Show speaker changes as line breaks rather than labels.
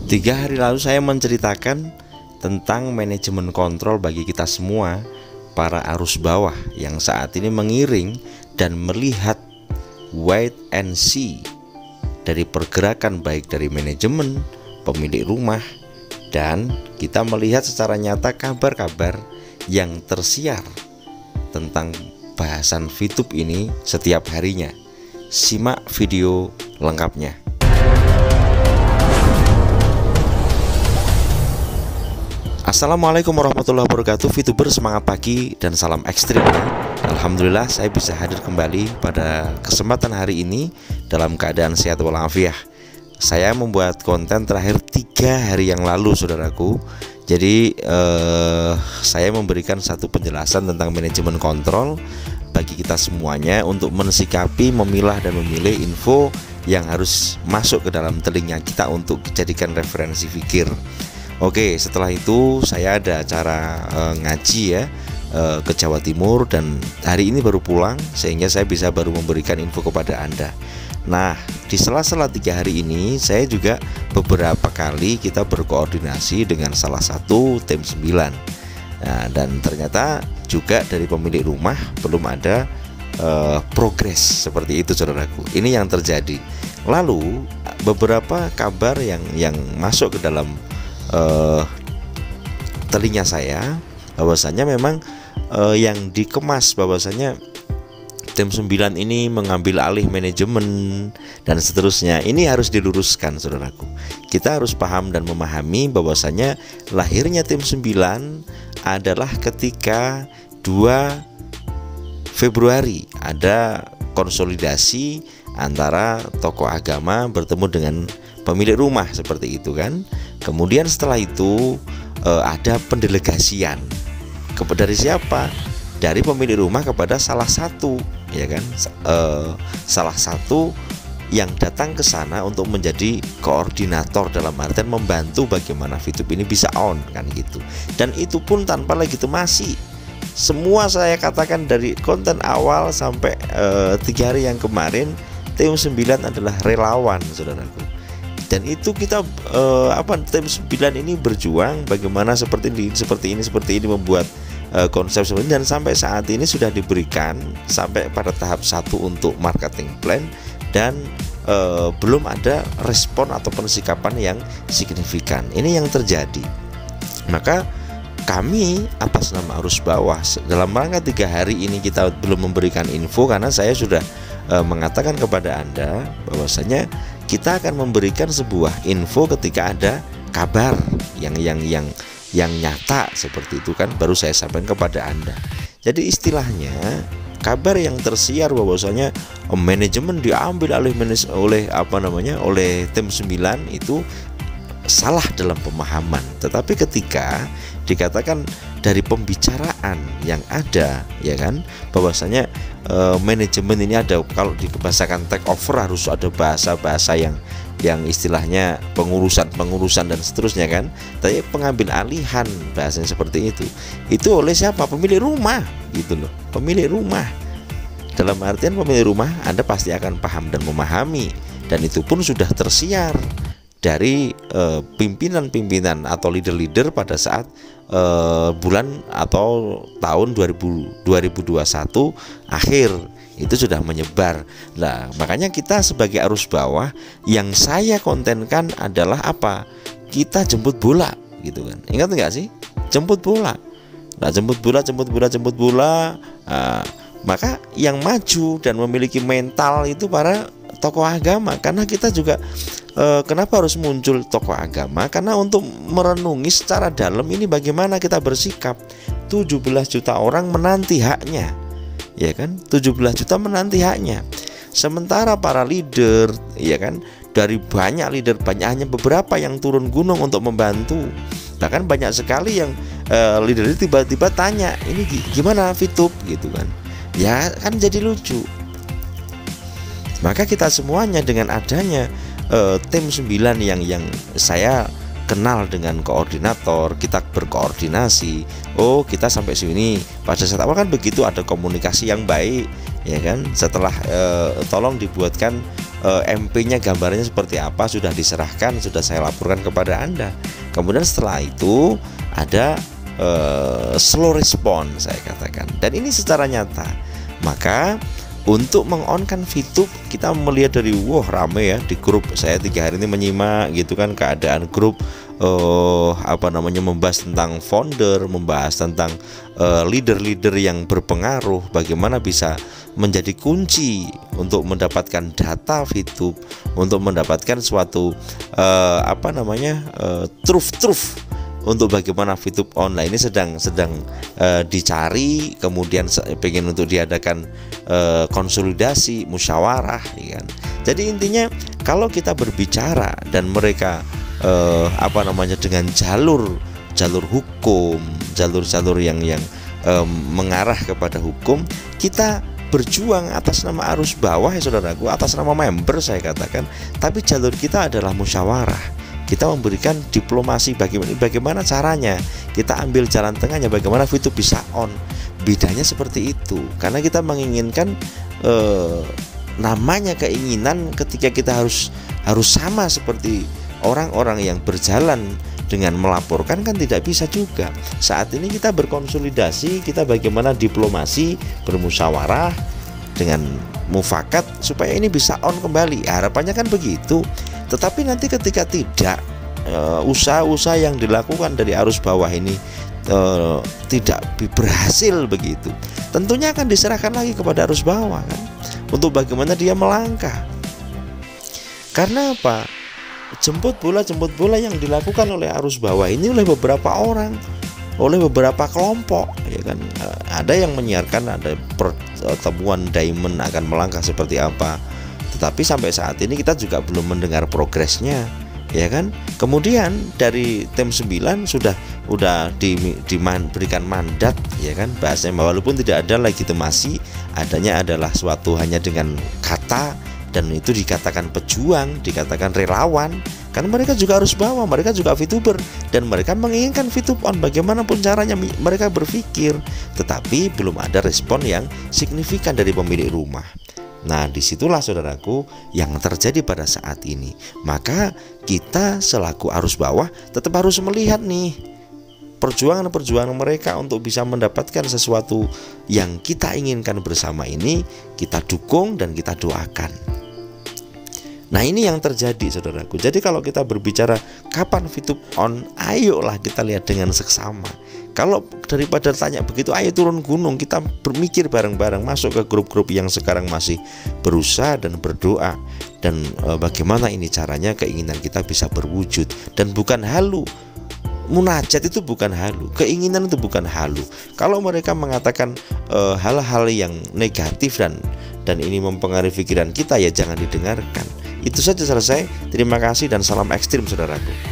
3 hari lalu saya menceritakan tentang manajemen kontrol bagi kita semua, para arus bawah yang saat ini mengiring dan melihat wait and see dari pergerakan baik dari manajemen, pemilik rumah, dan kita melihat secara nyata kabar-kabar yang tersiar tentang bahasan VTube ini setiap harinya. Simak video lengkapnya. Assalamualaikum warahmatullahi wabarakatuh, VTuber semangat pagi dan salam ekstrim. Alhamdulillah saya bisa hadir kembali pada kesempatan hari ini dalam keadaan sehat walafiat. Saya membuat konten terakhir 3 hari yang lalu, saudaraku. Jadi saya memberikan satu penjelasan tentang manajemen kontrol bagi kita semuanya untuk mensikapi, memilah dan memilih info yang harus masuk ke dalam telinga kita untuk dijadikan referensi pikir. Oke, setelah itu saya ada acara ngaji ya ke Jawa Timur, dan hari ini baru pulang sehingga saya bisa baru memberikan info kepada Anda. Nah, di sela-sela 3 hari ini saya juga beberapa kali kita berkoordinasi dengan salah satu tim 9. Nah, dan ternyata juga dari pemilik rumah belum ada progres seperti itu, saudaraku. Ini yang terjadi. Lalu beberapa kabar yang masuk ke dalam telinga saya bahwasanya memang yang dikemas bahwasanya tim 9 ini mengambil alih manajemen dan seterusnya. Ini harus diluruskan, saudaraku. Kita harus paham dan memahami bahwasanya lahirnya tim 9 adalah ketika 2 Februari ada konsolidasi antara tokoh agama bertemu dengan pemilik rumah, seperti itu kan. Kemudian setelah itu ada pendelegasian dari siapa? Dari pemilik rumah kepada salah satu, ya kan? Salah satu yang datang ke sana untuk menjadi koordinator, dalam artian membantu bagaimana VTube ini bisa on, kan gitu. Dan itu pun tanpa legitimasi. Semua saya katakan dari konten awal sampai 3 hari yang kemarin, tim 9 adalah relawan, saudaraku. Dan itu kita tim 9 ini berjuang bagaimana seperti ini membuat konsep seperti ini, dan sampai saat ini sudah diberikan sampai pada tahap 1 untuk marketing plan, dan belum ada respon atau pensikapan yang signifikan. Ini yang terjadi. Maka kami atas nama arus bawah dalam rangka 3 hari ini kita belum memberikan info, karena saya sudah mengatakan kepada Anda bahwasanya kita akan memberikan sebuah info ketika ada kabar yang nyata seperti itu kan, baru saya sampaikan kepada Anda. Jadi istilahnya kabar yang tersiar bahwasanya manajemen diambil alih oleh tim 9 itu salah dalam pemahaman. Tetapi ketika dikatakan dari pembicaraan yang ada, ya kan, bahwasanya manajemen ini ada, kalau dibahasakan take over harus ada bahasa-bahasa yang istilahnya pengurusan dan seterusnya kan. Tapi pengambil alihan bahasanya seperti itu oleh siapa? Pemilik rumah, gitu loh. Pemilik rumah. Dalam artian pemilik rumah, Anda pasti akan paham dan memahami, dan itu pun sudah tersiar dari pimpinan-pimpinan atau leader-leader pada saat bulan atau tahun 2021 akhir itu sudah menyebar. Nah, makanya kita sebagai arus bawah yang saya kontenkan adalah apa? Kita jemput bola, gitu kan. Ingat nggak sih? Jemput bola. Nah, jemput bola. Maka yang maju dan memiliki mental itu para tokoh agama, karena kita juga kenapa harus muncul tokoh agama? Karena untuk merenungi secara dalam ini bagaimana kita bersikap. 17 juta orang menanti haknya, ya kan? 17 juta menanti haknya. Sementara para leader, ya kan, dari banyak leader, hanya beberapa yang turun gunung untuk membantu. Bahkan banyak sekali yang leader itu tiba-tiba tanya, ini gimana VTube, gitu kan. Ya kan jadi lucu. Maka kita semuanya dengan adanya tim 9 yang saya kenal dengan koordinator, kita berkoordinasi. Oh, kita sampai sini. Pada saat awal kan begitu, ada komunikasi yang baik, ya kan. Setelah tolong dibuatkan MP-nya gambarnya seperti apa sudah diserahkan, sudah saya laporkan kepada Anda. Kemudian setelah itu ada slow response saya katakan, dan ini secara nyata. Maka untuk meng-on-kan VTube kita melihat dari rame ya di grup. Saya 3 hari ini menyimak gitu kan keadaan grup, membahas tentang founder, membahas tentang leader-leader yang berpengaruh, bagaimana bisa menjadi kunci untuk mendapatkan data VTube, untuk mendapatkan suatu truth untuk bagaimana VTube online ini sedang dicari, kemudian pengen untuk diadakan konsolidasi, musyawarah, ya kan. Jadi intinya kalau kita berbicara dan mereka dengan jalur hukum, jalur yang mengarah kepada hukum, kita berjuang atas nama arus bawah ya saudaraku, atas nama member saya katakan, tapi jalur kita adalah musyawarah. Kita memberikan diplomasi bagaimana caranya, kita ambil jalan tengahnya, bagaimana VTube bisa on. Bedanya seperti itu, karena kita menginginkan namanya keinginan ketika kita harus sama seperti orang-orang yang berjalan dengan melaporkan kan tidak bisa juga. Saat ini kita berkonsolidasi, kita bagaimana diplomasi, bermusyawarah dengan mufakat supaya ini bisa on kembali. Harapannya kan begitu. Tetapi nanti ketika tidak, usaha-usaha yang dilakukan dari arus bawah ini tidak berhasil begitu, tentunya akan diserahkan lagi kepada arus bawah kan, untuk bagaimana dia melangkah. Karena apa? Jemput bola yang dilakukan oleh arus bawah ini oleh beberapa orang, oleh beberapa kelompok, ya kan. Ada yang menyiarkan ada pertemuan Diamond akan melangkah seperti apa, tetapi sampai saat ini kita juga belum mendengar progresnya, ya kan. Kemudian dari tim 9 sudah diberikan mandat, ya kan, bahasanya walaupun tidak ada legitimasi, adanya adalah suatu hanya dengan kata, dan itu dikatakan pejuang, dikatakan relawan, kan mereka juga harus bawa, mereka juga VTuber, dan mereka menginginkan VTube on bagaimanapun caranya mereka berpikir, tetapi belum ada respon yang signifikan dari pemilik rumah. Nah, disitulah saudaraku yang terjadi pada saat ini. Maka kita selaku arus bawah tetap harus melihat nih perjuangan mereka untuk bisa mendapatkan sesuatu yang kita inginkan bersama ini, kita dukung dan kita doakan. Nah, ini yang terjadi saudaraku. Jadi kalau kita berbicara kapan VTube on, ayolah kita lihat dengan seksama. Kalau daripada tanya begitu, ayo turun gunung, kita bermikir bareng-bareng, masuk ke grup-grup yang sekarang masih berusaha dan berdoa, dan bagaimana ini caranya keinginan kita bisa berwujud. Dan bukan halu, munajat itu bukan halu, keinginan itu bukan halu. Kalau mereka mengatakan hal-hal yang negatif dan ini mempengaruhi pikiran kita, ya jangan didengarkan. Itu saja, selesai. Terima kasih dan salam ekstrim saudaraku.